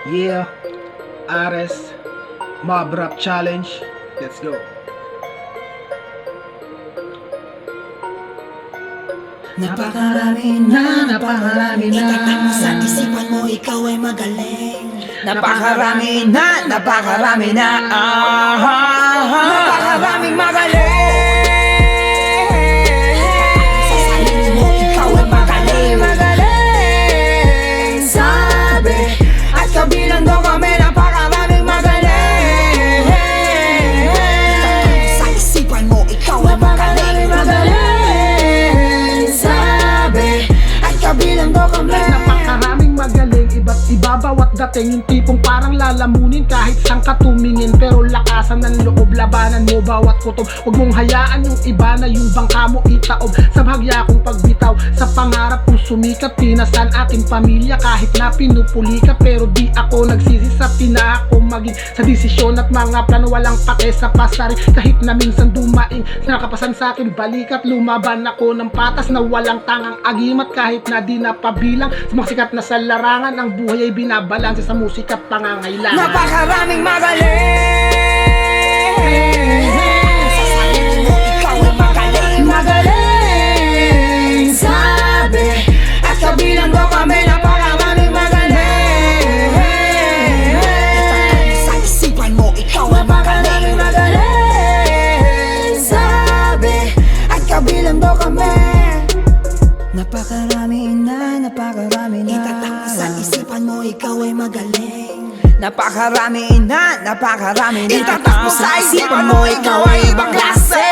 Yeah, Ares, Mob Rap Challenge. Let's go. Napakarami na Itatak mo sa isipan mo, ikaw ay magaling. Napakarami na Napakaraming magaling. Sa sarili mo, ikaw ay magaling. Magaling, sabi. At kabilang daw kami napakaraming magaling. Sa isipan mo, ikaw ay magaling. Magaling, sabi. At kabilang daw kami. Napakaraming magaling, iba't iba bawat dating. Yung tipong parang lalamunin kahit saan ka tumingin. Pero lakasan ng loob, labanan mo bawat kutob. Huwag mong hayaan yung iba na yung bangka mo itaob. Sa bahagya kong pagbitaw, sa pangarap kong sumikat. Tinasan aking pamilya kahit na pinupuli ka. Pero di ako nagsisi sa pinako maging sa desisyon at mga plano. Walang pake sa pasarin kahit na minsan dumaing. Nakapasan sa akin balikat, lumaban ako ng patas na walang tangang agimat. Kahit na di napabilang sa mga sikat na sa larangan, ang buhay ay binabalanse sa musika at pangangailangan. Napakaraming magaling. Sa sarili mo, ikaw ay magaling. Magaling, sabi. At kabilang daw kami napakaraming magaling. Sa isipan mo, ikaw ay magaling. Magaling, sabi. At kabilang daw kami. Napakarami na Itatak mo sa isipan mo, ikaw ay magaling. Napakarami na Itatak mo sa isipan mo, ikaw ay ibang klase.